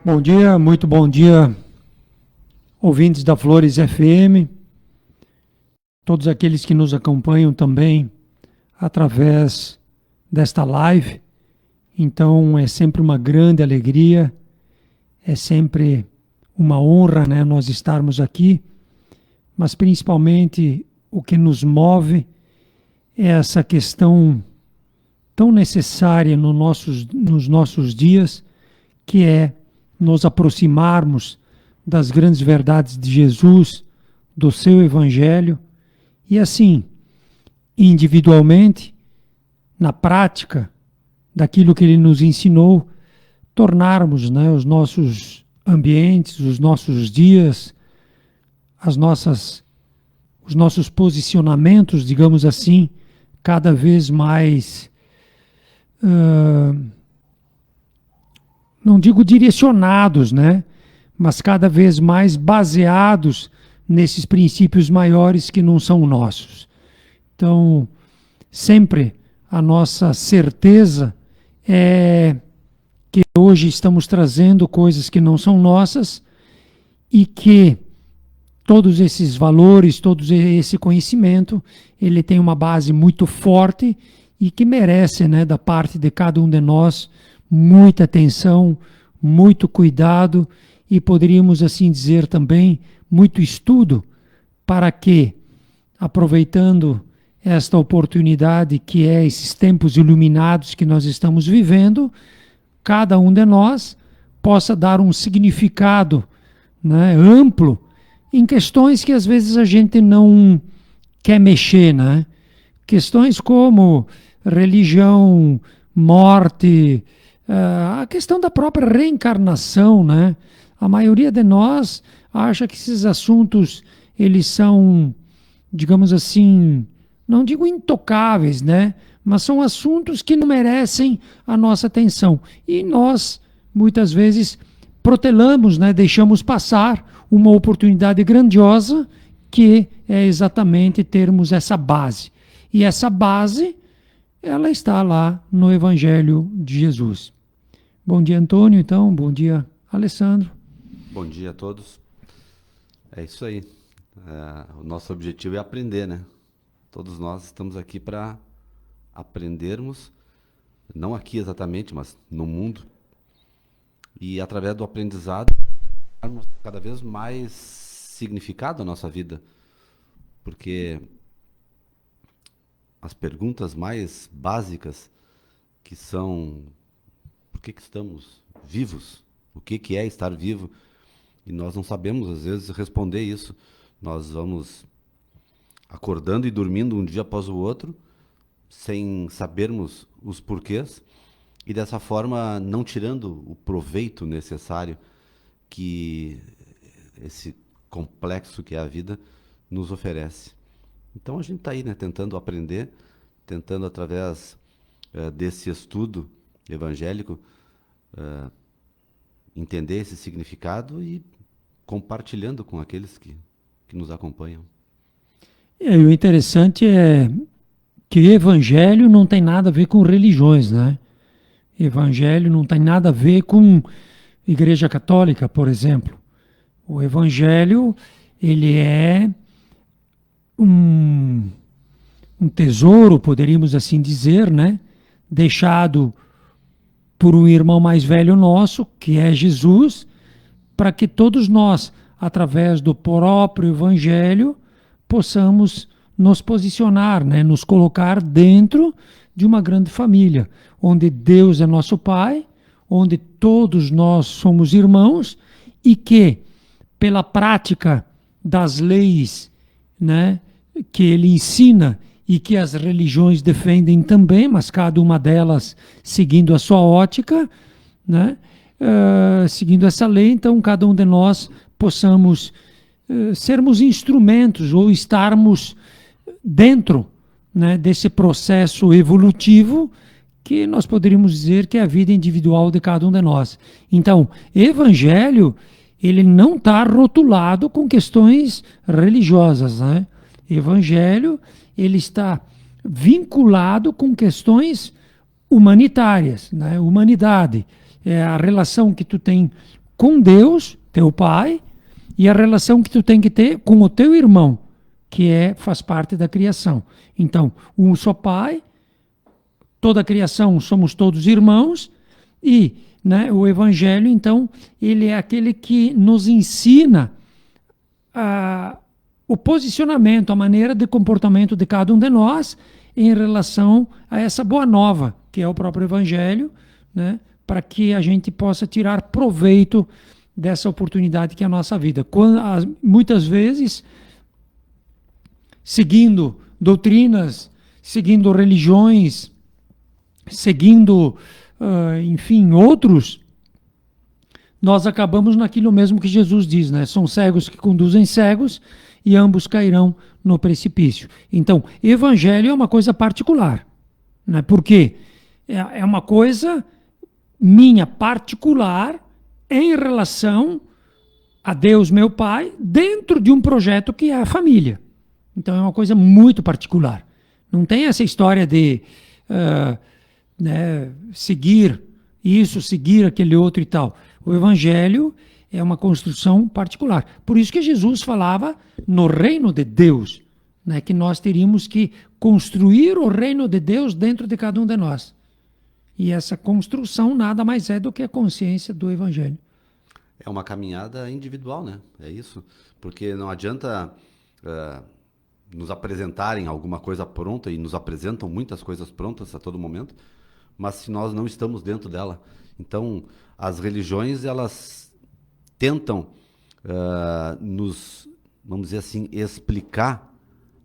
Bom dia, muito bom dia, ouvintes da Flores FM, todos aqueles que nos acompanham também através desta live. Então é sempre uma grande alegria, é sempre uma honra, né, nós estarmos aqui, mas principalmente o que nos move é essa questão tão necessária nos nossos dias, que é nos aproximarmos das grandes verdades de Jesus, do seu Evangelho, e assim, individualmente, na prática daquilo que ele nos ensinou, tornarmos, né, os nossos ambientes, os nossos dias, os nossos posicionamentos, digamos assim, cada vez mais, não digo direcionados, né? Mas cada vez mais baseados nesses princípios maiores que não são nossos. Então, sempre a nossa certeza é que hoje estamos trazendo coisas que não são nossas e que todos esses valores, todo esse conhecimento, ele tem uma base muito forte e que merece, né, da parte de cada um de nós, muita atenção, muito cuidado e poderíamos assim dizer também muito estudo para que, aproveitando esta oportunidade que é esses tempos iluminados que nós estamos vivendo, cada um de nós possa dar um significado, né, amplo em questões que às vezes a gente não quer mexer, né? Questões como religião, morte, a questão da própria reencarnação, né? A maioria de nós acha que esses assuntos, eles são, digamos assim, não digo intocáveis, né? Mas são assuntos que não merecem a nossa atenção. E nós, muitas vezes, protelamos, né? Deixamos passar uma oportunidade grandiosa que é exatamente termos essa base. E essa base, ela está lá no Evangelho de Jesus. Bom dia, Antônio, então. Bom dia, Alessandro. Bom dia a todos. É isso aí. O nosso objetivo é aprender, né? Todos nós estamos aqui para aprendermos, não aqui exatamente, mas no mundo. E através do aprendizado, darmos cada vez mais significado à nossa vida. Porque as perguntas mais básicas, que são: por que estamos vivos? O que é estar vivo? E nós não sabemos, às vezes, responder isso. Nós vamos acordando e dormindo um dia após o outro, sem sabermos os porquês, e dessa forma não tirando o proveito necessário que esse complexo que é a vida nos oferece. Então a gente está aí, né, tentando aprender, tentando através desse estudo evangélico entender esse significado e compartilhando com aqueles que nos acompanham. E o interessante é que evangelho não tem nada a ver com religiões, né? Evangelho não tem nada a ver com Igreja Católica, por exemplo. O evangelho, ele é um tesouro, poderíamos assim dizer, né? Deixado por um irmão mais velho nosso, que é Jesus, para que todos nós, através do próprio Evangelho, possamos nos posicionar, né? Nos colocar dentro de uma grande família, onde Deus é nosso Pai, onde todos nós somos irmãos e que, pela prática das leis, né, que ele ensina e que as religiões defendem também, mas cada uma delas seguindo a sua ótica, né? Seguindo essa lei, então cada um de nós possamos sermos instrumentos ou estarmos dentro, né, desse processo evolutivo que nós poderíamos dizer que é a vida individual de cada um de nós. Então, evangelho, ele não está rotulado com questões religiosas, né? Evangelho, ele está vinculado com questões humanitárias, né? Humanidade, é a relação que tu tem com Deus, teu pai, e a relação que tu tem que ter com o teu irmão, que faz parte da criação. Então, um só pai, toda a criação somos todos irmãos, e, né, o Evangelho, então, ele é aquele que nos ensina o posicionamento, a maneira de comportamento de cada um de nós em relação a essa boa nova, que é o próprio Evangelho, né, para que a gente possa tirar proveito dessa oportunidade que é a nossa vida. Muitas vezes, seguindo doutrinas, seguindo religiões, seguindo, enfim, outros, nós acabamos naquilo mesmo que Jesus diz, né? São cegos que conduzem cegos e ambos cairão no precipício. Então, evangelho é uma coisa particular, né? Porque é uma coisa minha particular em relação a Deus, meu Pai, dentro de um projeto que é a família. Então, é uma coisa muito particular. Não tem essa história de né, seguir isso, seguir aquele outro e tal. O evangelho é uma construção particular. Por isso que Jesus falava no reino de Deus, né, que nós teríamos que construir o reino de Deus dentro de cada um de nós. E essa construção nada mais é do que a consciência do evangelho. É uma caminhada individual, né? É isso. Porque não adianta nos apresentarem alguma coisa pronta, e nos apresentam muitas coisas prontas a todo momento, mas se nós não estamos dentro dela. Então, as religiões, elas tentam nos, vamos dizer assim, explicar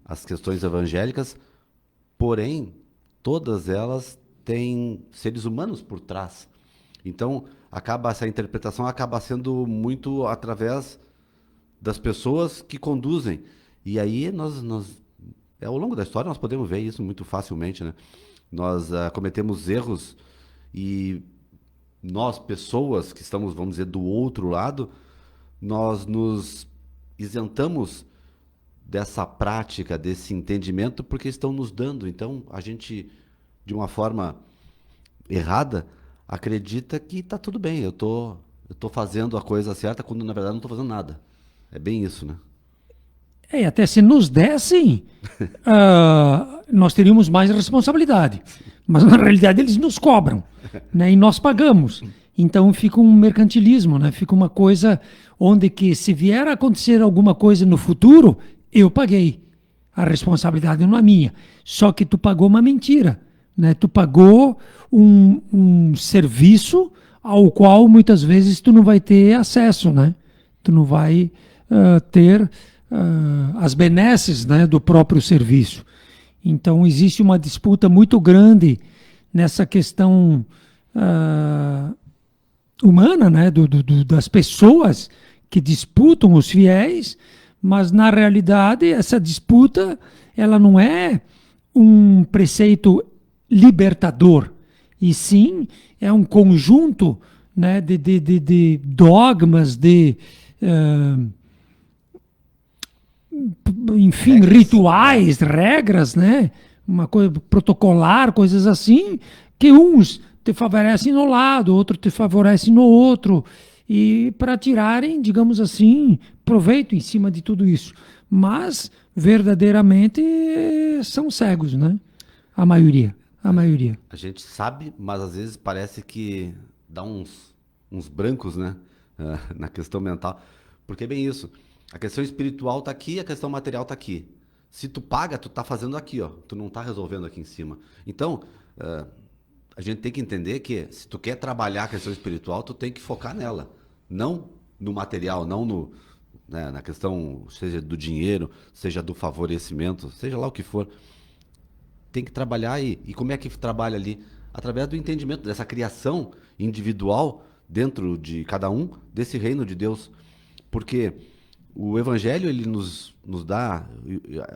as questões evangélicas, porém, todas elas têm seres humanos por trás. Então, essa interpretação acaba sendo muito através das pessoas que conduzem. E aí, ao longo da história, nós podemos ver isso muito facilmente, né? Nós cometemos erros e nós, pessoas que estamos, vamos dizer, do outro lado, nós nos isentamos dessa prática, desse entendimento, porque estão nos dando. Então, a gente, de uma forma errada, acredita que está tudo bem, eu tô fazendo a coisa certa, quando na verdade não estou fazendo nada. É bem isso, né? Até se nos dessem, nós teríamos mais responsabilidade. Mas na realidade eles nos cobram, né? E nós pagamos. Então fica um mercantilismo, né? Fica uma coisa onde que se vier a acontecer alguma coisa no futuro, eu paguei. A responsabilidade não é minha. Só que tu pagou uma mentira, né? Tu pagou um serviço ao qual muitas vezes tu não vai ter acesso, né? Tu não vai ter as benesses, né, do próprio serviço. Então existe uma disputa muito grande nessa questão humana, né, das pessoas que disputam os fiéis, mas na realidade essa disputa ela não é um preceito libertador, e sim é um conjunto, né, de dogmas, enfim, rituais, regras, né? Uma coisa protocolar, coisas assim, que uns te favorecem no lado, outro te favorece no outro, e para tirarem, digamos assim, proveito em cima de tudo isso. Mas verdadeiramente são cegos, né? A maioria. A gente sabe, mas às vezes parece que dá uns brancos, né? Na questão mental. Porque é bem isso. A questão espiritual está aqui, a questão material está aqui. Se tu paga, tu está fazendo aqui, ó. Tu não está resolvendo aqui em cima. Então, a gente tem que entender que se tu quer trabalhar a questão espiritual, tu tem que focar nela. Não no material, não né, na questão, seja do dinheiro, seja do favorecimento, seja lá o que for. Tem que trabalhar e como é que trabalha ali? Através do entendimento dessa criação individual dentro de cada um, desse reino de Deus. Porque o Evangelho, ele nos dá...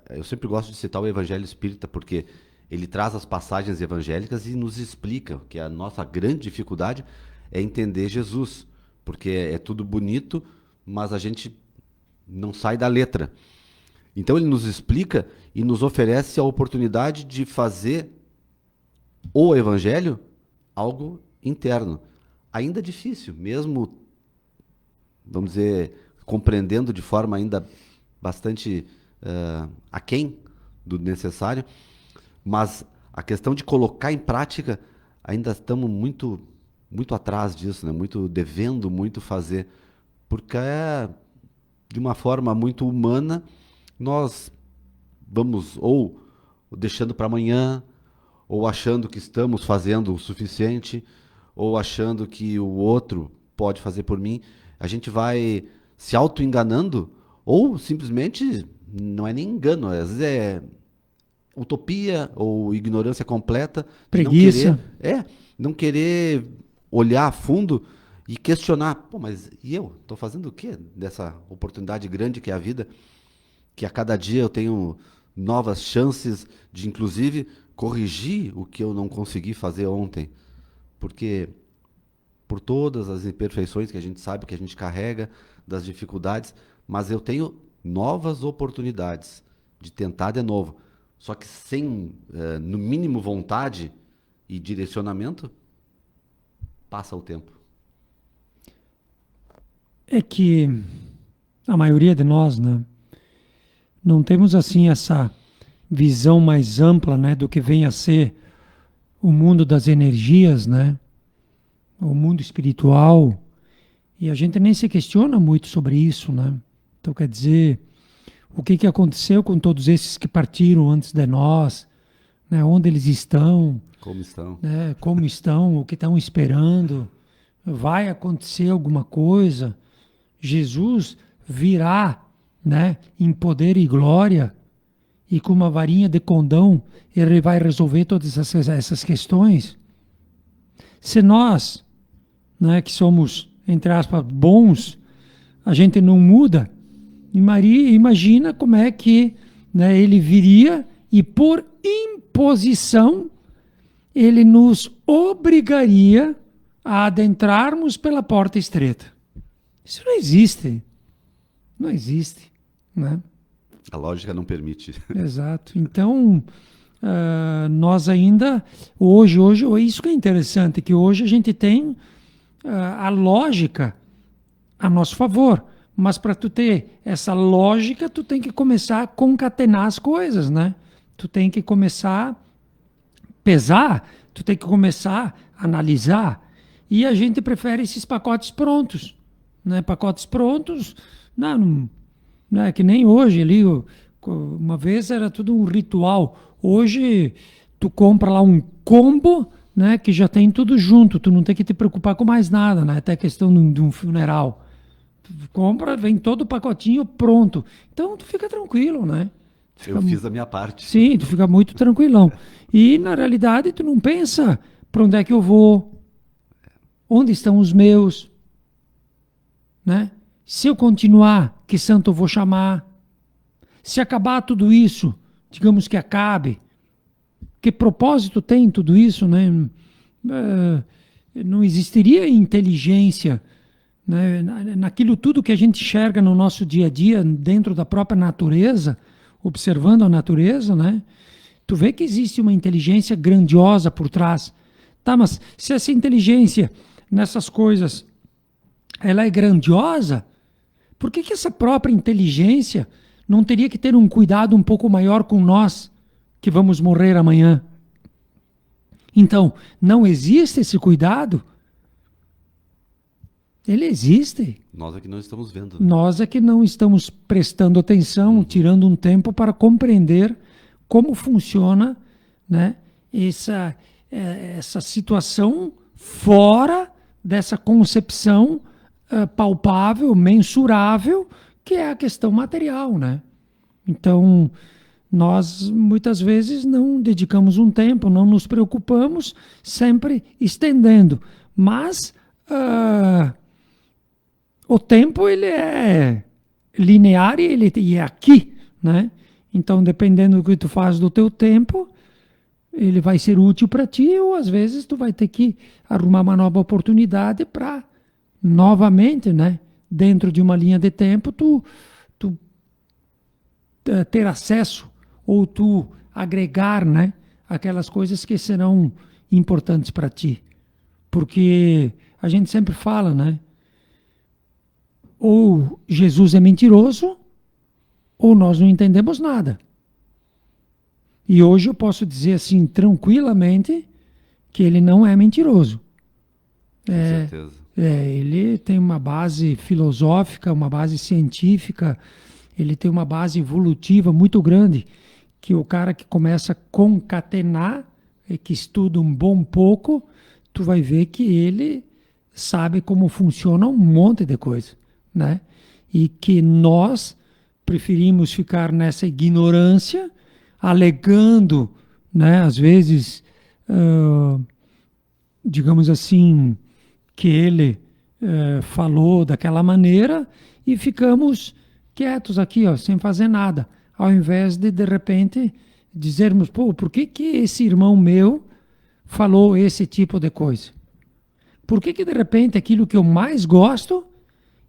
Eu sempre gosto de citar o Evangelho Espírita, porque ele traz as passagens evangélicas e nos explica que a nossa grande dificuldade é entender Jesus. Porque é tudo bonito, mas a gente não sai da letra. Então ele nos explica e nos oferece a oportunidade de fazer o Evangelho algo interno. Ainda difícil, mesmo vamos dizer, compreendendo de forma ainda bastante aquém do necessário, mas a questão de colocar em prática, ainda estamos muito, muito atrás disso, né? Muito devendo muito fazer, porque de uma forma muito humana, nós vamos ou deixando para amanhã, ou achando que estamos fazendo o suficiente, ou achando que o outro pode fazer por mim. A gente vai se auto-enganando, ou simplesmente não é nem engano, às vezes é utopia ou ignorância completa de Preguiça. não querer olhar a fundo e questionar, pô, mas e eu? Estou fazendo o quê dessa oportunidade grande que é a vida? Que a cada dia eu tenho novas chances de, inclusive, corrigir o que eu não consegui fazer ontem. Porque por todas as imperfeições que a gente sabe que a gente carrega, das dificuldades, mas eu tenho novas oportunidades de tentar de novo. Só que sem, no mínimo, vontade e direcionamento, passa o tempo. É que a maioria de nós, né, não temos assim essa visão mais ampla, né, do que vem a ser o mundo das energias, né, o mundo espiritual, e a gente nem se questiona muito sobre isso, né? Então, quer dizer, o que aconteceu com todos esses que partiram antes de nós, né? Onde eles estão, Como estão? né? Como estão, o que estão esperando, vai acontecer alguma coisa, Jesus virá, né, em poder e glória, e com uma varinha de condão ele vai resolver todas essas questões. Se nós, né, que somos, entre aspas, bons, a gente não muda, e Maria imagina como é que, né, ele viria e por imposição ele nos obrigaria a adentrarmos pela porta estreita. Isso não existe. Não existe, né? A lógica não permite. Exato. Então, nós ainda, hoje, isso que é interessante, que hoje a gente tem a lógica a nosso favor. Mas para tu ter essa lógica, tu tem que começar a concatenar as coisas, né? Tu tem que começar a pesar, tu tem que começar a analisar. E a gente prefere esses pacotes prontos, né? Pacotes prontos, não é que nem hoje ali, uma vez era tudo um ritual. Hoje tu compra lá um combo, né, que já tem tudo junto, tu não tem que te preocupar com mais nada, né? Até a questão de um funeral. Tu compra, vem todo o pacotinho pronto. Então tu fica tranquilo, né? Eu fiz a minha parte. Sim, tu fica muito tranquilão. E na realidade tu não pensa para onde é que eu vou, onde estão os meus, né? Se eu continuar, que santo eu vou chamar? Se acabar tudo isso, digamos que acabe, que propósito tem tudo isso, né? Não existiria inteligência, né, naquilo tudo que a gente enxerga no nosso dia a dia, dentro da própria natureza, observando a natureza, né? Tu vê que existe uma inteligência grandiosa por trás. Tá, mas se essa inteligência nessas coisas, ela é grandiosa, por que essa própria inteligência não teria que ter um cuidado um pouco maior com nós, que vamos morrer amanhã? Então, não existe esse cuidado? Ele existe. Nós é que não estamos vendo. Nós é que não estamos prestando atenção, tirando um tempo para compreender como funciona, né, essa situação fora dessa concepção palpável, mensurável, que é a questão material, né? Então, nós muitas vezes não dedicamos um tempo, não nos preocupamos, sempre estendendo. Mas o tempo ele é linear e ele é aqui, né? Então, dependendo do que tu faz do teu tempo, ele vai ser útil para ti, ou às vezes tu vai ter que arrumar uma nova oportunidade para novamente, né, dentro de uma linha de tempo, tu ter acesso ou tu agregar, né, aquelas coisas que serão importantes para ti. Porque a gente sempre fala, né, ou Jesus é mentiroso, ou nós não entendemos nada. E hoje eu posso dizer assim, tranquilamente, que ele não é mentiroso. Com certeza. Ele tem uma base filosófica, uma base científica, ele tem uma base evolutiva muito grande, que o cara que começa a concatenar, e que estuda um bom pouco, tu vai ver que ele sabe como funciona um monte de coisa, né? E que nós preferimos ficar nessa ignorância, alegando, né, às vezes, digamos assim, que ele falou daquela maneira e ficamos quietos aqui, ó, sem fazer nada, ao invés de repente dizermos, pô, por que que esse irmão meu falou esse tipo de coisa? Por que que de repente aquilo que eu mais gosto,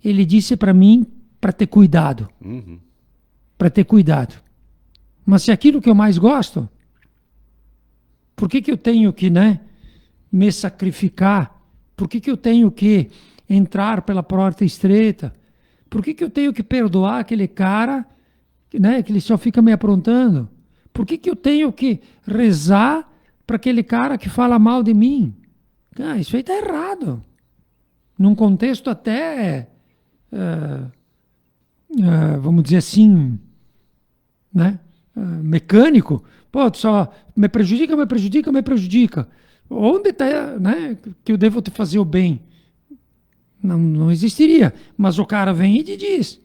ele disse para mim para ter cuidado, Uhum. para ter cuidado. Mas se aquilo que eu mais gosto, por que que eu tenho que, né, me sacrificar? Por que que eu tenho que entrar pela porta estreita? Por que que eu tenho que perdoar aquele cara, né, que ele só fica me aprontando? Por que que eu tenho que rezar para aquele cara que fala mal de mim? Ah, isso aí está errado. Num contexto até, vamos dizer assim, né, mecânico. Pô, tu só me prejudica, me prejudica, me prejudica. Onde está, né, que eu devo te fazer o bem? Não, não existiria. Mas o cara vem e te diz.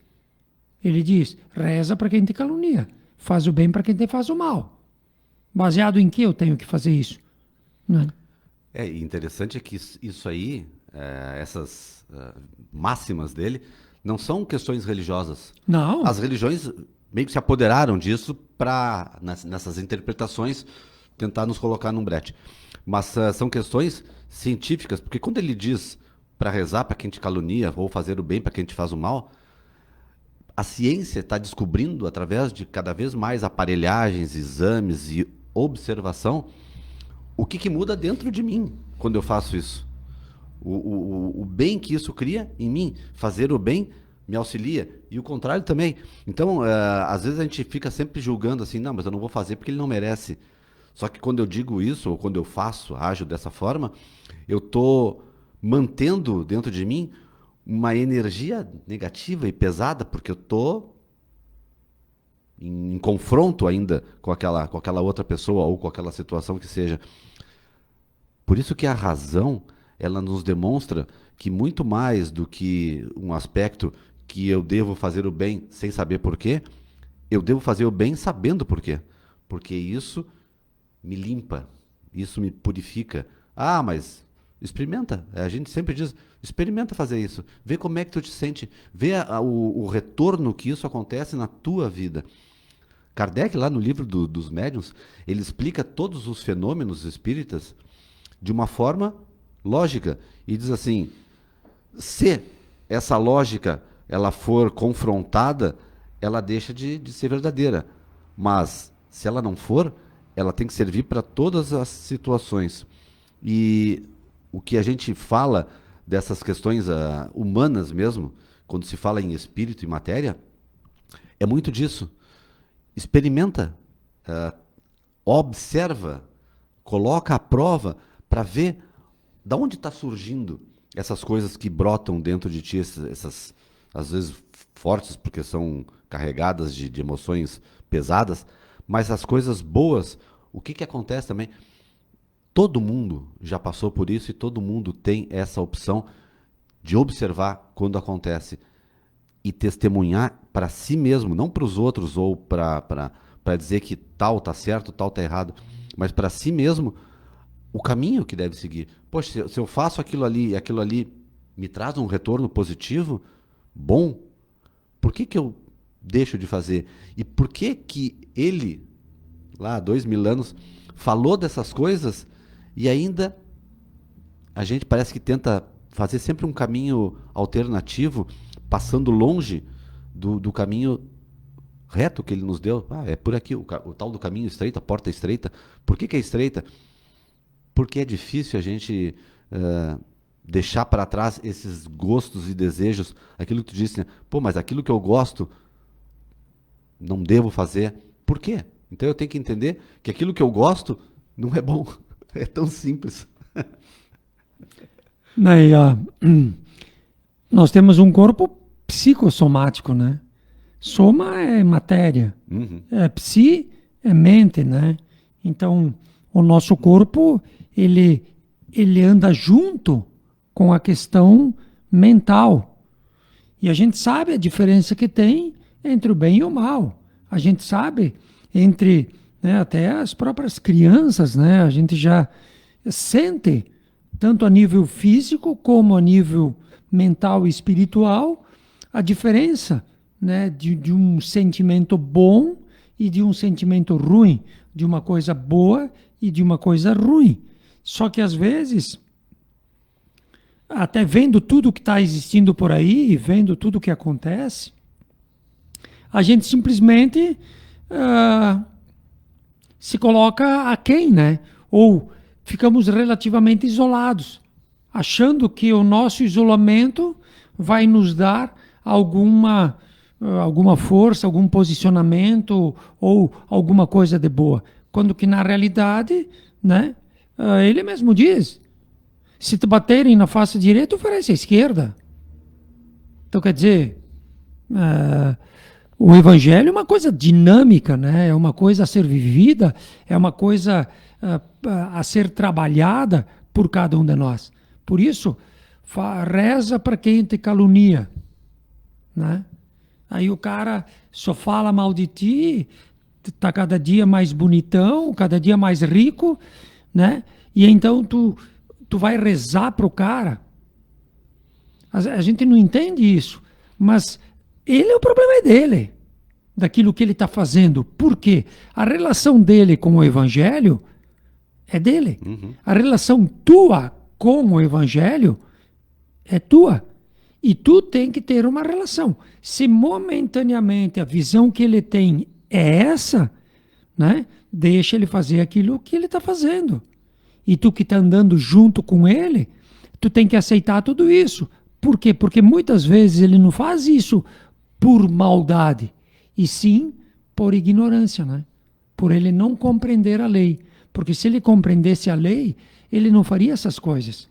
Ele diz, reza para quem te calunia. Faz o bem para quem te faz o mal. Baseado em que eu tenho que fazer isso? Né? E interessante é que isso aí, essas máximas dele, não são questões religiosas. Não. As religiões meio que se apoderaram disso para, nessas interpretações, tentar nos colocar num brete. Mas são questões científicas, porque quando ele diz para rezar para quem te calunia ou fazer o bem para quem te faz o mal, a ciência está descobrindo, através de cada vez mais aparelhagens, exames e observação, o que, que muda dentro de mim quando eu faço isso. O bem que isso cria em mim. Fazer o bem me auxilia. E o contrário também. Então, às vezes a gente fica sempre julgando assim, não, mas eu não vou fazer porque ele não merece. Só que quando eu digo isso, ou quando eu faço, ajo dessa forma, eu estou mantendo dentro de mim uma energia negativa e pesada, porque eu estou em confronto ainda com aquela outra pessoa ou com aquela situação que seja. Por isso que a razão, ela nos demonstra que muito mais do que um aspecto que eu devo fazer o bem sem saber por quê, eu devo fazer o bem sabendo por quê. Porque isso me limpa, isso me purifica. Ah, mas experimenta. A gente sempre diz, experimenta fazer isso. Vê como é que tu te sente. Vê o retorno que isso acontece na tua vida. Kardec, lá no livro dos médiuns, ele explica todos os fenômenos espíritas de uma forma lógica. E diz assim, se essa lógica ela for confrontada, ela deixa de ser verdadeira. Mas, se ela não for, ela tem que servir para todas as situações. E o que a gente fala dessas questões humanas mesmo, quando se fala em espírito e matéria, é muito disso. Experimenta, observa, coloca à prova para ver da onde está surgindo essas coisas que brotam dentro de ti, essas às vezes fortes, porque são carregadas de emoções pesadas, mas as coisas boas, o que acontece também? Todo mundo já passou por isso e todo mundo tem essa opção de observar quando acontece e testemunhar para si mesmo, não para os outros ou para dizer que tal está certo, tal está errado, mas para si mesmo o caminho que deve seguir. Poxa, se eu faço aquilo ali e aquilo ali me traz um retorno positivo, bom, por que que eu deixo de fazer? E por que que ele, lá há 2000 anos, falou dessas coisas e ainda a gente parece que tenta fazer sempre um caminho alternativo, passando longe do caminho reto que ele nos deu. Ah, é por aqui, o tal do caminho estreito, a porta estreita. Por que que é estreita? Porque é difícil a gente deixar para trás esses gostos e desejos, aquilo que tu disse, né? Pô, mas aquilo que eu gosto, não devo fazer. Por quê? Então eu tenho que entender que aquilo que eu gosto não é bom. É tão simples. Né, nós temos um corpo psicossomático, né? Soma é matéria, Uhum. psi é mente, né? Então, o nosso corpo, ele anda junto com a questão mental. E a gente sabe a diferença que tem entre o bem e o mal. A gente sabe entre, né, até as próprias crianças, né? A gente já sente, tanto a nível físico como a nível mental e espiritual, a diferença, né, de um sentimento bom e de um sentimento ruim, de uma coisa boa e de uma coisa ruim. Só que às vezes, até vendo tudo que está existindo por aí, vendo tudo que acontece, a gente simplesmente se coloca aquém, né? Ou ficamos relativamente isolados, achando que o nosso isolamento vai nos dar alguma força, algum posicionamento ou alguma coisa de boa. Quando que na realidade, né, ele mesmo diz, se te baterem na face direita, oferece a esquerda. Então quer dizer, o evangelho é uma coisa dinâmica, né? É uma coisa a ser vivida, é uma coisa a ser trabalhada por cada um de nós. Por isso, reza para quem te calunia, né? Aí o cara só fala mal de ti, tá cada dia mais bonitão, cada dia mais rico, né? E então tu vai rezar pro cara. A gente não entende isso, mas o problema é dele, daquilo que ele está fazendo. Por quê? A relação dele com o evangelho é dele. Uhum. A relação tua com o evangelho é tua. E tu tem que ter uma relação. Se momentaneamente a visão que ele tem é essa, né, deixa ele fazer aquilo que ele está fazendo. E tu que está andando junto com ele, tu tem que aceitar tudo isso. Por quê? Porque muitas vezes ele não faz isso por maldade, e sim por ignorância, né? Por ele não compreender a lei. Porque se ele compreendesse a lei, ele não faria essas coisas.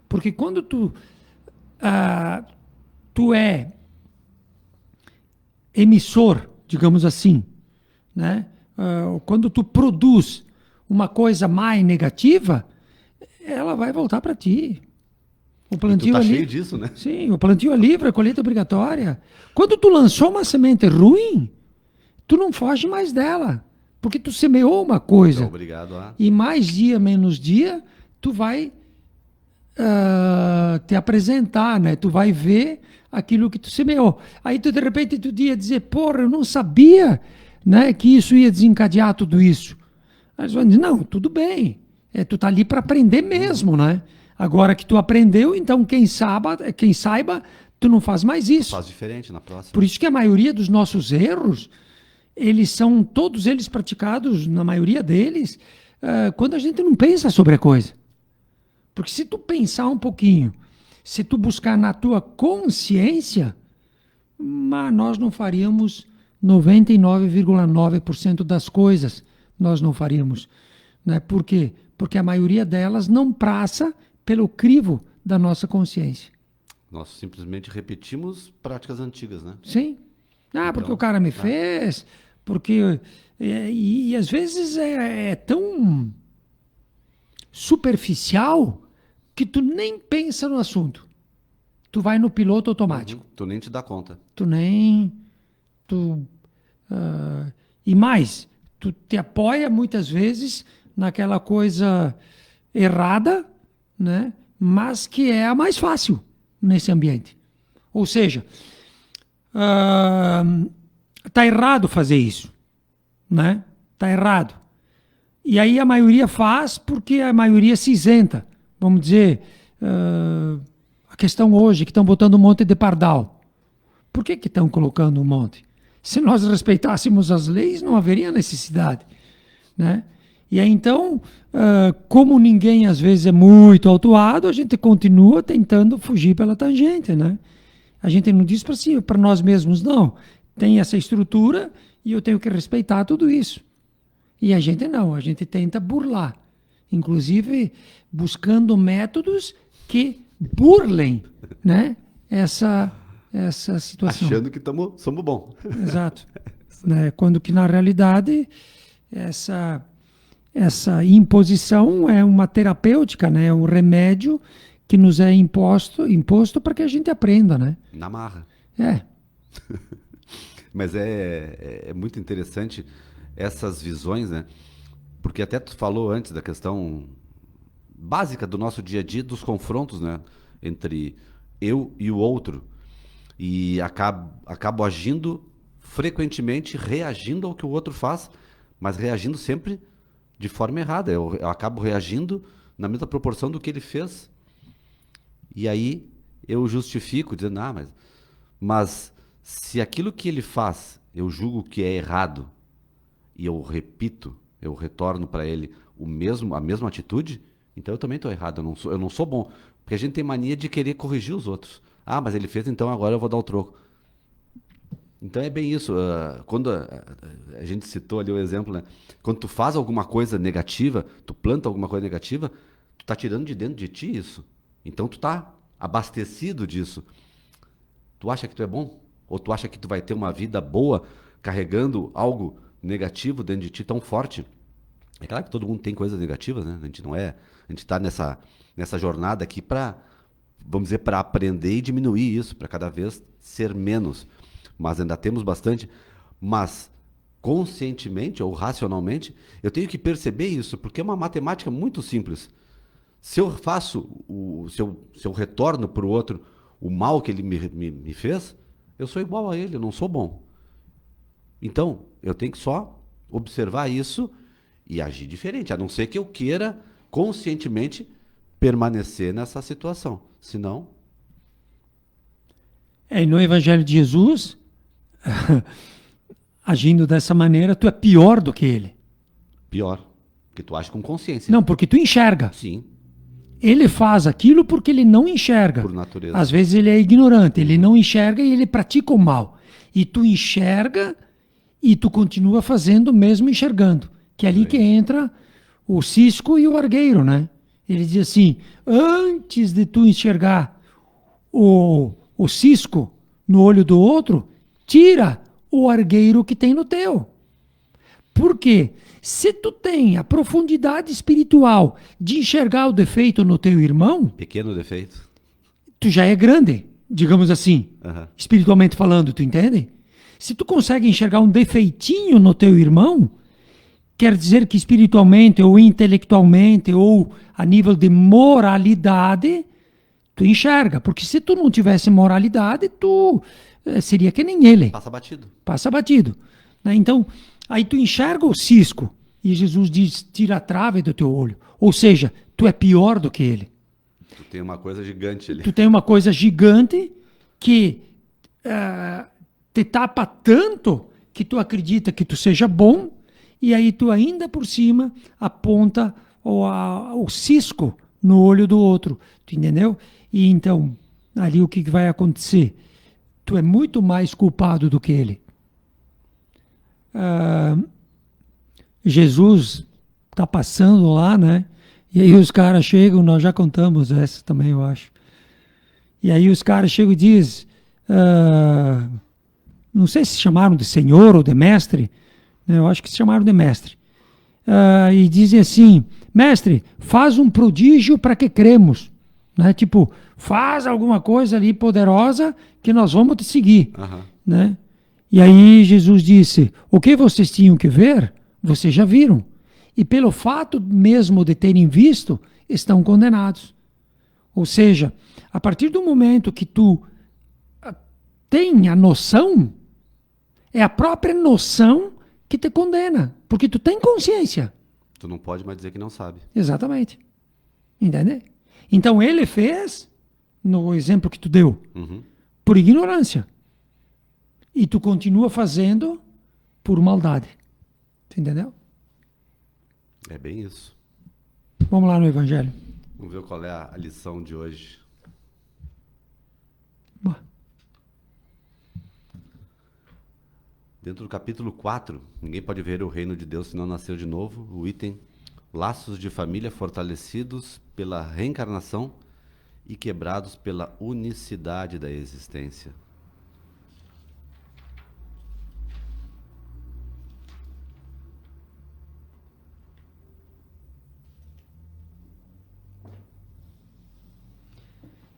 Porque quando tu é emissor, digamos assim, né? Quando tu produz uma coisa mais negativa, ela vai voltar para ti. O plantio E tu tá ali, cheio disso, né? sim, o plantio é livre, a colheita é obrigatória. Quando tu lançou uma semente ruim, tu não foge mais dela, porque tu semeou uma coisa. Obrigado a... E mais dia, menos dia, tu vai te apresentar, né? Tu vai ver aquilo que tu semeou. Aí tu, de repente, tu ia dizer, porra, eu não sabia, né, que isso ia desencadear tudo isso. Aí eles vão dizer, não, tudo bem. Tu tá ali para aprender mesmo, né? Agora que tu aprendeu, então quem saiba, tu não faz mais isso. Faz diferente na próxima. Por isso que a maioria dos nossos erros, todos eles praticados, na maioria deles, quando a gente não pensa sobre a coisa. Porque se tu pensar um pouquinho, se tu buscar na tua consciência, mas nós não faríamos 99,9% das coisas, nós não faríamos. Né? Por quê? Porque a maioria delas não passa pelo crivo da nossa consciência. Nós simplesmente repetimos práticas antigas, né? Sim. Porque o cara me fez, porque... E às vezes é tão superficial que tu nem pensa no assunto. Tu vai no piloto automático. Tu nem te dá conta. E mais, tu te apoia muitas vezes naquela coisa errada, né? Mas que é a mais fácil nesse ambiente. Ou seja, tá errado fazer isso, né? Tá errado. E aí a maioria faz porque a maioria se isenta. Vamos dizer, a questão hoje que estão botando um monte de pardal. Por que estão colocando um monte? Se nós respeitássemos as leis, não haveria necessidade, né? E aí, então, como ninguém às vezes é muito autuado, a gente continua tentando fugir pela tangente, né? A gente não diz para si, para nós mesmos, não. Tem essa estrutura e eu tenho que respeitar tudo isso. E a gente não, a gente tenta burlar. Inclusive, buscando métodos que burlem, né, essa situação. Achando que somos bons. Exato. Né? Quando que, na realidade, essa imposição é uma terapêutica, né? É um remédio que nos é imposto para que a gente aprenda, né? Na marra. É. Mas é muito interessante essas visões, né? Porque até tu falou antes da questão básica do nosso dia a dia, dos confrontos, né? Entre eu e o outro. E acabo agindo frequentemente, reagindo ao que o outro faz, mas reagindo sempre de forma errada. Eu acabo reagindo na mesma proporção do que ele fez. E aí eu justifico, dizendo, mas se aquilo que ele faz eu julgo que é errado, e eu repito, eu retorno para ele a mesma atitude, então eu também estou errado, eu não sou bom. Porque a gente tem mania de querer corrigir os outros. Ah, mas ele fez, então agora eu vou dar o troco. Então é bem isso. Quando a gente citou ali o exemplo, né? Quando tu faz alguma coisa negativa, tu planta alguma coisa negativa, tu tá tirando de dentro de ti isso. Então tu tá abastecido disso. Tu acha que tu é bom? Ou tu acha que tu vai ter uma vida boa carregando algo negativo dentro de ti tão forte? É claro que todo mundo tem coisas negativas, né? A gente tá nessa jornada aqui para, vamos dizer, para aprender e diminuir isso, para cada vez ser menos. Mas ainda temos bastante. Mas conscientemente ou racionalmente, eu tenho que perceber isso, porque é uma matemática muito simples. Se eu faço, se eu retorno para o outro o mal que ele me fez, eu sou igual a ele, eu não sou bom. Então, eu tenho que só observar isso e agir diferente, a não ser que eu queira conscientemente permanecer nessa situação. Senão... E no Evangelho de Jesus, agindo dessa maneira, tu é pior do que ele. Pior, porque tu age com consciência. Não, porque tu enxerga. Sim. Ele faz aquilo porque ele não enxerga. Por natureza. Às vezes ele é ignorante, ele não enxerga e ele pratica o mal. E tu enxerga e tu continua fazendo mesmo enxergando. Que é ali que entra o cisco e o argueiro, né? Ele diz assim, antes de tu enxergar o cisco no olho do outro, tira o argueiro que tem no teu. Por quê? Se tu tem a profundidade espiritual de enxergar o defeito no teu irmão... Pequeno defeito. Tu já é grande, digamos assim, espiritualmente falando, tu entende? Se tu consegue enxergar um defeitinho no teu irmão, quer dizer que espiritualmente ou intelectualmente ou a nível de moralidade, tu enxerga. Porque se tu não tivesse moralidade, tu seria que nem ele. Passa batido. Passa batido. Né? Então, aí tu enxerga o cisco e Jesus diz, tira a trave do teu olho. Ou seja, tu é pior do que ele. Tu tem uma coisa gigante ali. Tu tem uma coisa gigante que te tapa tanto que tu acredita que tu seja bom e aí tu ainda por cima aponta o cisco no olho do outro. Tu entendeu? E então, ali o que vai acontecer? Tu é muito mais culpado do que ele. Jesus está passando lá, né? E aí os caras chegam, nós já contamos essa também, eu acho. E aí os caras chegam e dizem, não sei se chamaram de senhor ou de mestre, né? Eu acho que se chamaram de mestre. E dizem assim, mestre, faz um prodígio para que cremos. Né? Tipo, faz alguma coisa ali poderosa que nós vamos te seguir. Né? E aí Jesus disse, o que vocês tinham que ver, vocês já viram. E pelo fato mesmo de terem visto, estão condenados. Ou seja, a partir do momento que tu tem a noção, é a própria noção que te condena. Porque tu tem consciência. Tu não pode mais dizer que não sabe. Exatamente. Entende? Então ele fez, no exemplo que tu deu, por ignorância. E tu continua fazendo por maldade. Tu entendeu? É bem isso. Vamos lá no Evangelho. Vamos ver qual é a lição de hoje. Bah. Dentro do capítulo 4, ninguém pode ver o reino de Deus se não nascer de novo. O item: laços de família fortalecidos pela reencarnação e quebrados pela unicidade da existência.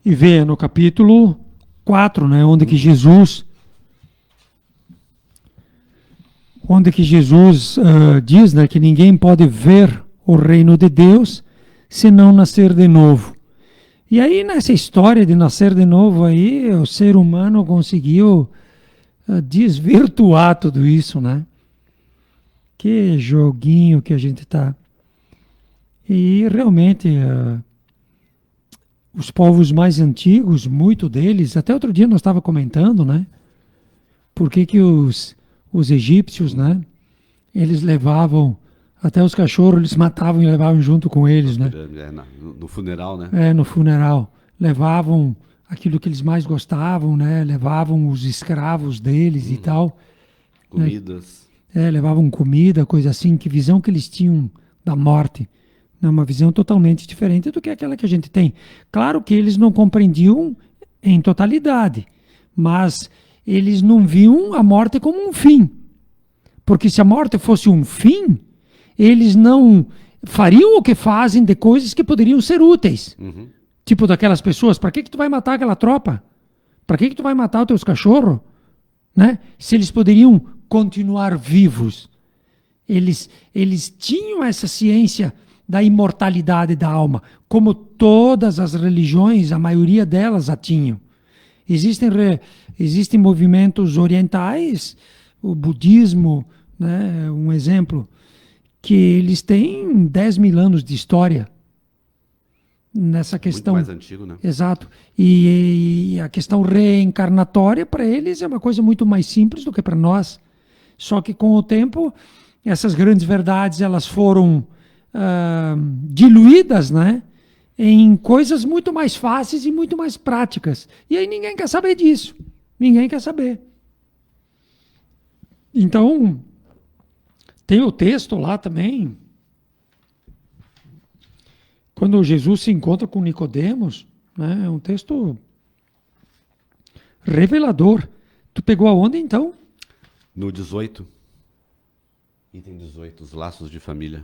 E vê no capítulo 4, né, onde que Jesus diz, né, que ninguém pode ver o reino de Deus se não nascer de novo. E aí nessa história de nascer de novo aí, o ser humano conseguiu desvirtuar tudo isso, né? Que joguinho que a gente tá. E realmente os povos mais antigos, muito deles, até outro dia nós estava comentando, né? Por que os egípcios, né? Eles levavam, até os cachorros eles matavam e levavam junto com eles, né? No funeral, né? No funeral. Levavam aquilo que eles mais gostavam, né? Levavam os escravos deles e tal. Comidas. Levavam comida, coisa assim. Que visão que eles tinham da morte. Uma visão totalmente diferente do que aquela que a gente tem. Claro que eles não compreendiam em totalidade, mas eles não viam a morte como um fim. Porque se a morte fosse um fim, eles não fariam o que fazem de coisas que poderiam ser úteis. Uhum. Tipo daquelas pessoas, para que tu vai matar aquela tropa? Para que tu vai matar os teus cachorros? Né? Se eles poderiam continuar vivos. Eles tinham essa ciência da imortalidade da alma, como todas as religiões, a maioria delas a tinham. Existem movimentos orientais, o budismo, né, um exemplo, que eles têm 10 mil anos de história nessa questão. Muito mais antigo, né? Exato. E a questão reencarnatória, para eles, é uma coisa muito mais simples do que para nós. Só que com o tempo, essas grandes verdades, elas foram diluídas, né, em coisas muito mais fáceis e muito mais práticas. E aí ninguém quer saber disso. Ninguém quer saber. Então, tem o texto lá também, quando Jesus se encontra com Nicodemos, né, é um texto revelador. Tu pegou aonde então? No 18. Item 18, os laços de família.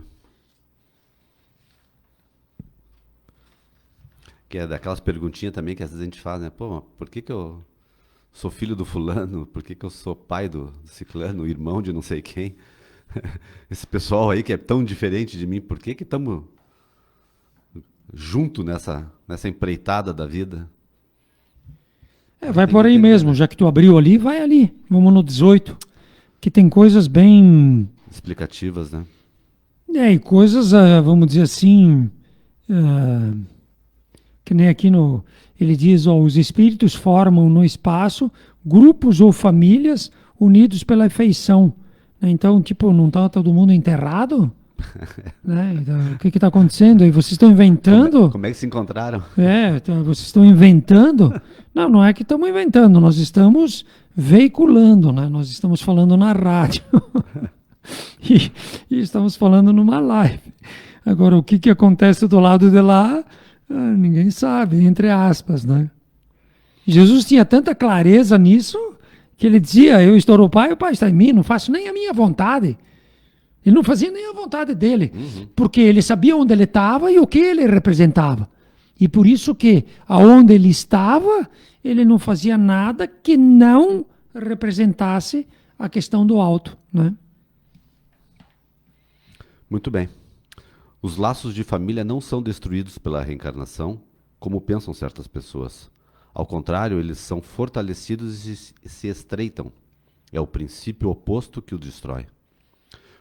Que é daquelas perguntinhas também que às vezes a gente faz, né? Pô, mas por que eu sou filho do fulano? Por que eu sou pai do ciclano, irmão de não sei quem? Esse pessoal aí que é tão diferente de mim, por que estamos junto nessa empreitada da vida? Vai por aí mesmo, já que tu abriu ali, vai ali. Vamos no 18, que tem coisas bem explicativas, né? E coisas, vamos dizer assim, que nem aqui ele diz, os espíritos formam no espaço grupos ou famílias unidos pela afeição. Então, tipo, não está todo mundo enterrado? Né? Então, o que está acontecendo aí? Vocês estão inventando? Como é que se encontraram? Então, vocês estão inventando? Não é que estamos inventando, nós estamos veiculando, né? Nós estamos falando na rádio. e estamos falando numa live. Agora, o que acontece do lado de lá, ninguém sabe, entre aspas, né? Jesus tinha tanta clareza nisso que ele dizia, eu estou no Pai, o Pai está em mim, não faço nem a minha vontade. Ele não fazia nem a vontade dele, porque ele sabia onde ele estava e o que ele representava. E por isso que, aonde ele estava, ele não fazia nada que não representasse a questão do alto, né? Muito bem. Os laços de família não são destruídos pela reencarnação, como pensam certas pessoas. Ao contrário, eles são fortalecidos e se estreitam. É o princípio oposto que o destrói.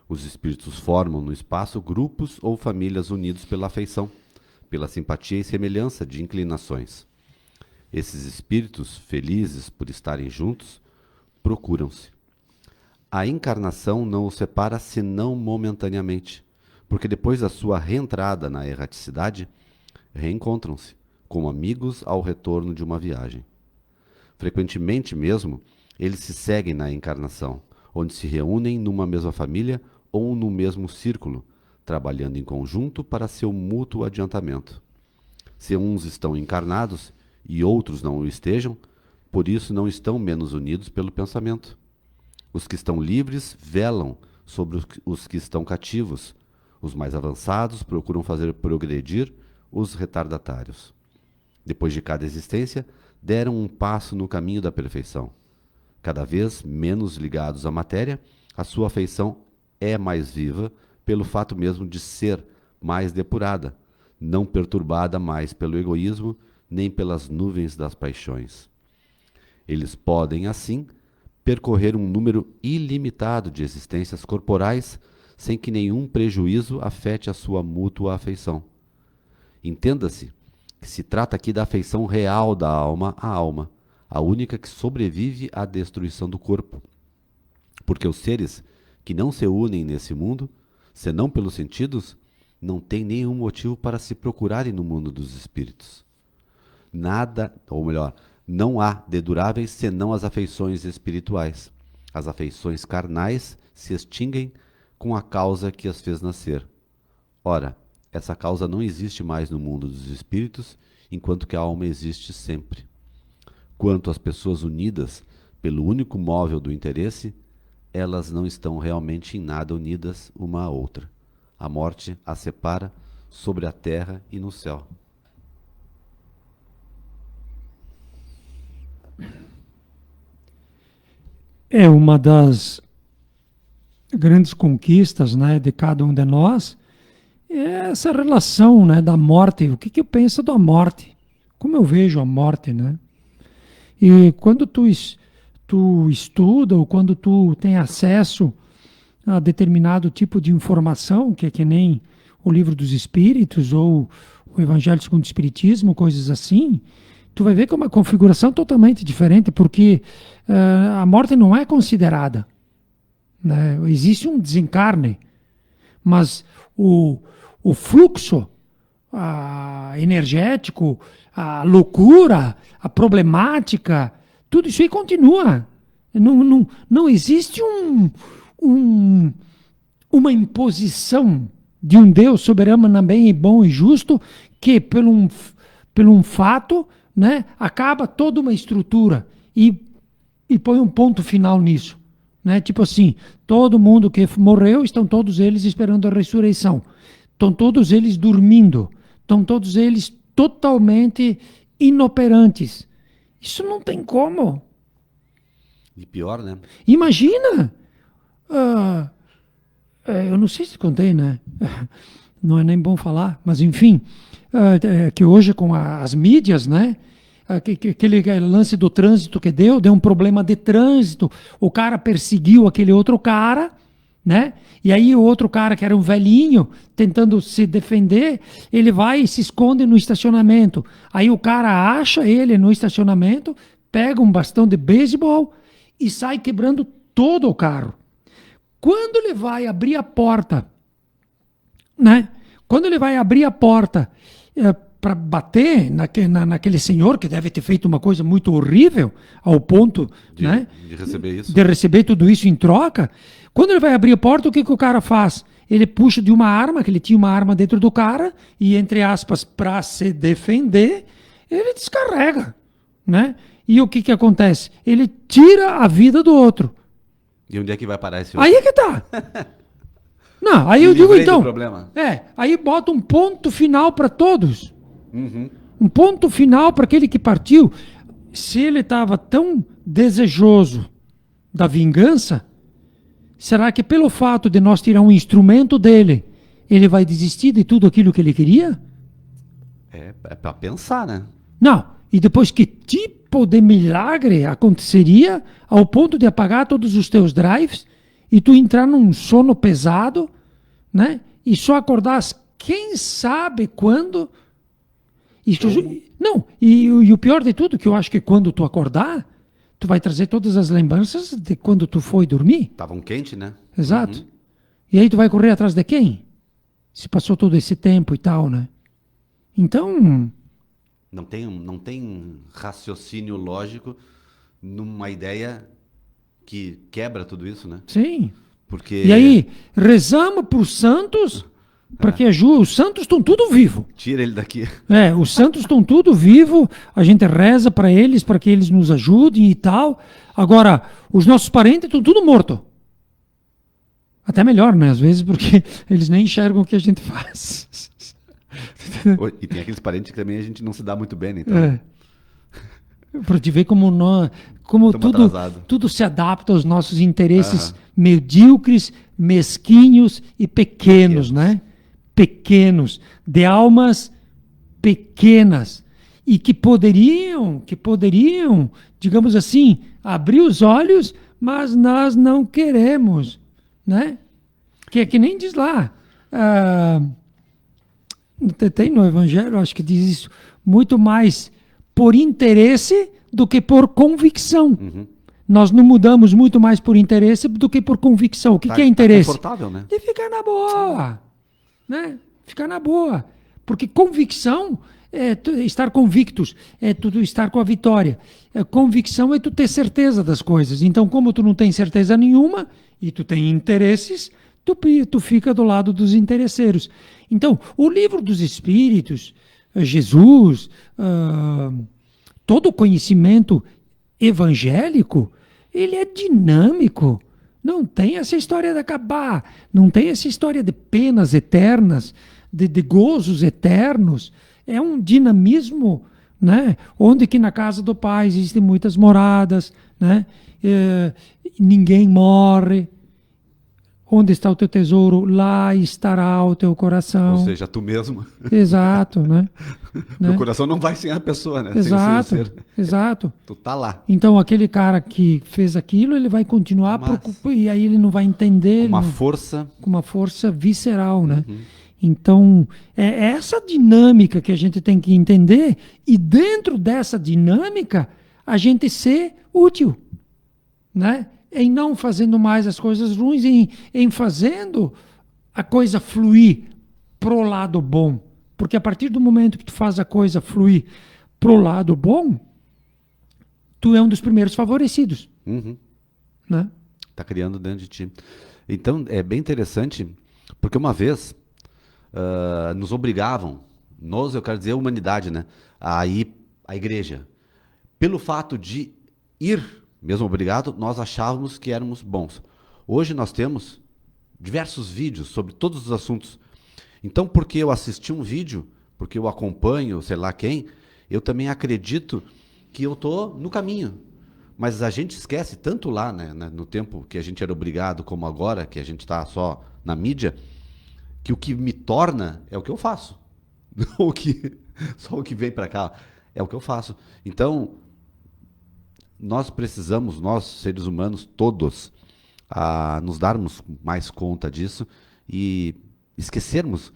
Os espíritos formam no espaço grupos ou famílias unidos pela afeição, pela simpatia e semelhança de inclinações. Esses espíritos, felizes por estarem juntos, procuram-se. A encarnação não os separa senão momentaneamente, porque depois da sua reentrada na erraticidade, reencontram-se como amigos ao retorno de uma viagem. Frequentemente mesmo, eles se seguem na encarnação, onde se reúnem numa mesma família ou no mesmo círculo, trabalhando em conjunto para seu mútuo adiantamento. Se uns estão encarnados e outros não o estejam, por isso não estão menos unidos pelo pensamento. Os que estão livres velam sobre os que estão cativos. Os mais avançados procuram fazer progredir os retardatários. Depois de cada existência, deram um passo no caminho da perfeição. Cada vez menos ligados à matéria, a sua afeição é mais viva pelo fato mesmo de ser mais depurada, não perturbada mais pelo egoísmo nem pelas nuvens das paixões. Eles podem, assim, percorrer um número ilimitado de existências corporais sem que nenhum prejuízo afete a sua mútua afeição. Entenda-se que se trata aqui da afeição real da alma à alma, a única que sobrevive à destruição do corpo. Porque os seres que não se unem nesse mundo, senão pelos sentidos, não têm nenhum motivo para se procurarem no mundo dos espíritos. Nada, ou melhor, não há de duráveis senão as afeições espirituais. As afeições carnais se extinguem com a causa que as fez nascer. Ora, essa causa não existe mais no mundo dos espíritos, enquanto que a alma existe sempre. Quanto às pessoas unidas pelo único móvel do interesse, elas não estão realmente em nada unidas uma à outra. A morte as separa sobre a terra e no céu. É uma das grandes conquistas, né, de cada um de nós, é essa relação, né, da morte. O que eu penso da morte? Como eu vejo a morte, né? E quando tu estuda ou quando tu tem acesso a determinado tipo de informação, que é que nem o Livro dos Espíritos ou o Evangelho segundo o Espiritismo, coisas assim, tu vai ver que é uma configuração totalmente diferente, porque a morte não é considerada, né? Existe um desencarne, mas o fluxo energético, a loucura, a problemática, tudo isso aí continua. Não existe uma imposição de um Deus soberano, bem e bom e justo, que por um fato, né, acaba toda uma estrutura e põe um ponto final nisso. Né? Tipo assim, todo mundo que morreu, estão todos eles esperando a ressurreição. Estão todos eles dormindo. Estão todos eles totalmente inoperantes. Isso não tem como. E pior, né? Imagina! Eu não sei se contei, né? Não é nem bom falar, mas enfim, que hoje com as mídias, né? Aquele lance do trânsito que deu um problema de trânsito, o cara perseguiu aquele outro cara, né? E aí o outro cara, que era um velhinho, tentando se defender, ele vai e se esconde no estacionamento. Aí o cara acha ele no estacionamento, pega um bastão de beisebol e sai quebrando todo o carro. Quando ele vai abrir a porta, né? Quando ele vai abrir a porta para bater naquele senhor que deve ter feito uma coisa muito horrível, ao ponto né, de receber isso. De receber tudo isso em troca, quando ele vai abrir a porta, o que o cara faz? Ele puxa de uma arma, que ele tinha uma arma dentro do cara, e entre aspas, para se defender, ele descarrega, né? E o que acontece? Ele tira a vida do outro. E onde é que vai parar esse outro? Aí é que tá. Não, aí eu digo então, aí bota um ponto final para todos. Uhum. Um ponto final para aquele que partiu. Se ele estava tão desejoso da vingança, será que pelo fato de nós tirar um instrumento dele, ele vai desistir de tudo aquilo que ele queria? É para pensar, né? Não. E depois, que tipo de milagre aconteceria ao ponto de apagar todos os teus drives e tu entrar num sono pesado, né? E só acordar quem sabe quando. Não, e o pior de tudo, que eu acho que quando tu acordar, tu vai trazer todas as lembranças de quando tu foi dormir. Estavam quentes, né? Exato. Uhum. E aí tu vai correr atrás de quem? Se passou todo esse tempo e tal, né? Então, Não tem raciocínio lógico numa ideia que quebra tudo isso, né? sim. Porque E aí, rezamos para os santos, para que ajude. Os santos estão tudo vivo. tira ele daqui. Os santos estão tudo vivo, a gente reza para que eles nos ajudem e tal. Agora, os nossos parentes estão tudo morto. Até melhor, né? Às vezes, porque eles nem enxergam o que a gente faz. E tem aqueles parentes que também a gente não se dá muito bem, né? Então, É. Para te ver como, como Estamos tudo, atrasados. tudo se adapta aos nossos interesses Aham. medíocres, mesquinhos e pequenos, Pequenos. né? Pequenos, de almas pequenas e que poderiam, digamos assim, abrir os olhos, mas nós não queremos, né? Que é que nem diz lá, tem no Evangelho, acho que diz isso, muito mais por interesse do que por convicção. Uhum. Nós não mudamos muito mais por interesse do que por convicção. O que, Tá- que é tá interesse? confortável, né? De ficar na boa, né? Ficar na boa. Porque convicção é estar convictos, é tudo estar com a vitória. Convicção é tu ter certeza das coisas. Então, como tu não tem certeza nenhuma e tu tem interesses, tu fica do lado dos interesseiros. Então, o livro dos Espíritos, Jesus, todo o conhecimento evangélico, ele é dinâmico. Não tem essa história de acabar, não tem essa história de penas eternas, de gozos eternos. É um dinamismo, né? Onde que na casa do Pai existem muitas moradas, né? Ninguém morre. Onde está o teu tesouro, lá estará o teu coração. Ou seja, tu mesmo. Exato, né? Meu Né? coração não vai sem a pessoa, né? Exato, Sem o ser. exato. Tu tá lá. Então aquele cara que fez aquilo, ele vai continuar e aí ele não vai entender Uma não- força. com uma força visceral, né? Então é essa dinâmica que a gente tem que entender e dentro dessa dinâmica a gente ser útil, né? Em não fazendo mais as coisas ruins, em fazendo a coisa fluir pro lado bom. Porque a partir do momento que tu faz a coisa fluir pro lado bom, tu é um dos primeiros favorecidos, Uhum. né? Tá criando dentro de ti. Então, é bem interessante, porque uma vez nos obrigavam, eu quero dizer a humanidade, né? A ir à igreja. Pelo fato de ir, mesmo obrigado, nós achávamos que éramos bons. Hoje nós temos diversos vídeos sobre todos os assuntos. Então, porque eu assisti um vídeo, porque eu acompanho, sei lá quem, eu também acredito que eu estou no caminho. Mas a gente esquece, tanto lá, né, no tempo que a gente era obrigado, como agora, que a gente está só na mídia, que o que me torna é o que eu faço. Só o que vem para cá é o que eu faço. Então, nós precisamos, nós, seres humanos, todos, nos darmos mais conta disso e esquecermos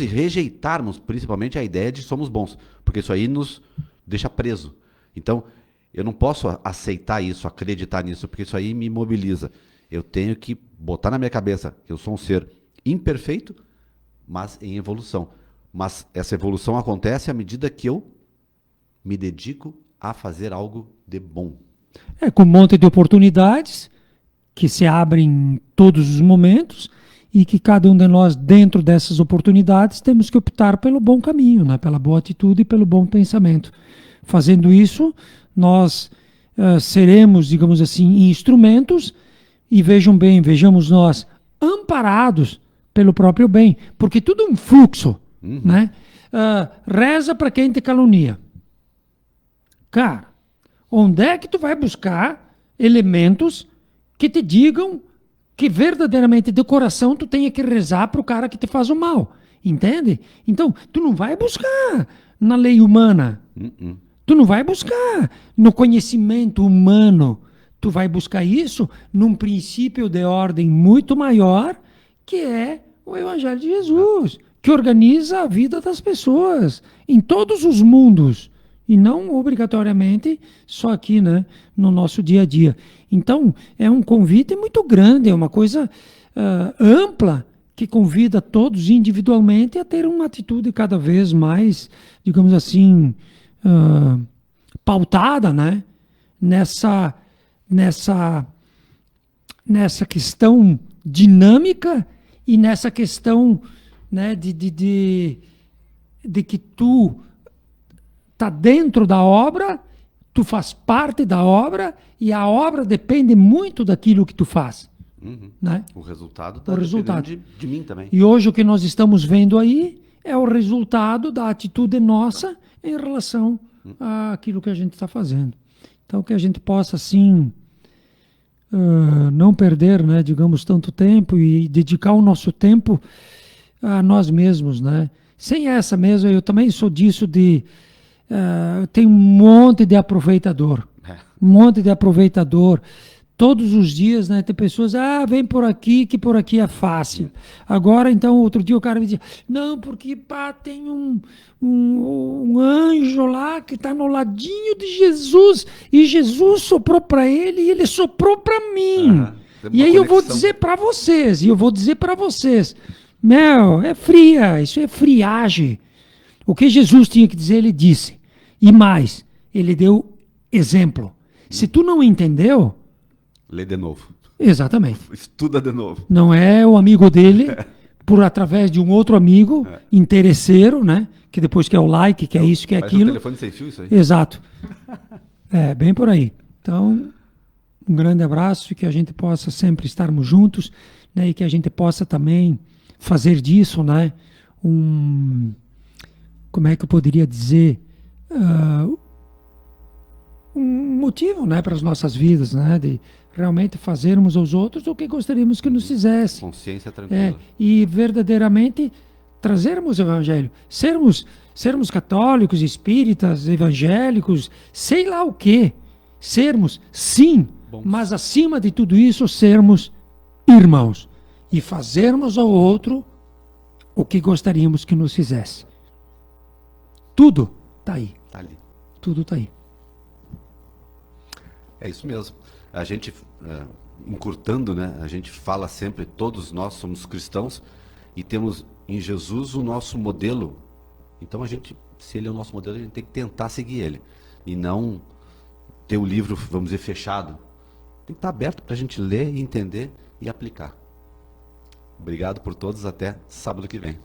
e rejeitarmos principalmente a ideia de somos bons, porque isso aí nos deixa preso. Então, eu não posso aceitar isso, acreditar nisso, porque isso aí me imobiliza. Eu tenho que botar na minha cabeça que eu sou um ser imperfeito, mas em evolução. Mas essa evolução acontece à medida que eu me dedico a fazer algo de bom. Com um monte de oportunidades que se abrem em todos os momentos e que cada um de nós, dentro dessas oportunidades, temos que optar pelo bom caminho, né? Pela boa atitude e pelo bom pensamento. Fazendo isso, nós seremos, digamos assim, instrumentos e vejamos nós amparados pelo próprio bem, porque tudo é um fluxo, né? Reza para quem te calunia. Cara, onde é que tu vai buscar elementos que te digam que verdadeiramente de coração tu tenha que rezar para o cara que te faz o mal, entende? Então, tu não vai buscar na lei humana, tu não vai buscar no conhecimento humano, tu vai buscar isso num princípio de ordem muito maior, que é o Evangelho de Jesus, que organiza a vida das pessoas em todos os mundos e não obrigatoriamente só aqui, né, no nosso dia a dia. Então, é um convite muito grande, é uma coisa ampla que convida todos individualmente a ter uma atitude cada vez mais, digamos assim, pautada, né? Nessa questão dinâmica e nessa questão, né, de que tu tá dentro da obra, tu faz parte da obra e a obra depende muito daquilo que tu faz. Né? O resultado está dependendo de mim também. E hoje o que nós estamos vendo aí é o resultado da atitude nossa em relação àquilo que a gente está fazendo. Então que a gente possa, assim, não perder, né, digamos, tanto tempo e dedicar o nosso tempo a nós mesmos, né? Sem essa mesmo, eu também sou disso tem um monte de aproveitador. Um monte de aproveitador. Todos os dias, né, tem pessoas, vem por aqui, que por aqui é fácil. Agora, então, outro dia o cara me dizia, não, porque tem um anjo lá que está no ladinho de Jesus, e Jesus soprou para ele e ele soprou para mim. E aí eu vou dizer para vocês, meu, é fria, isso é friagem. O que Jesus tinha que dizer, ele disse. E mais, ele deu exemplo. Se tu não entendeu... Lê de novo. Exatamente. Estuda de novo. Não é o amigo dele, através de um outro amigo, interesseiro, né? Que depois quer o like, que é isso, que é aquilo. Um telefone sem fio, isso aí? Exato. Bem por aí. Então, um grande abraço e que a gente possa sempre estarmos juntos, né? E que a gente possa também fazer disso, né? Como é que eu poderia dizer? Um motivo, né, para as nossas vidas, né? De realmente fazermos aos outros o que gostaríamos que nos fizesse. Consciência tranquila. E verdadeiramente trazermos o evangelho. Sermos católicos, espíritas, evangélicos, sei lá o quê. Sermos, sim, mas acima de tudo isso, sermos irmãos. E fazermos ao outro o que gostaríamos que nos fizesse. Tudo está aí. Está ali. Tudo está aí. É isso mesmo. A gente, encurtando, né? A gente fala sempre, todos nós somos cristãos e temos em Jesus o nosso modelo. Então se ele é o nosso modelo, a gente tem que tentar seguir ele. E não ter o livro, vamos dizer, fechado. Tem que estar aberto para a gente ler e entender e aplicar. Obrigado por todos, até sábado que vem.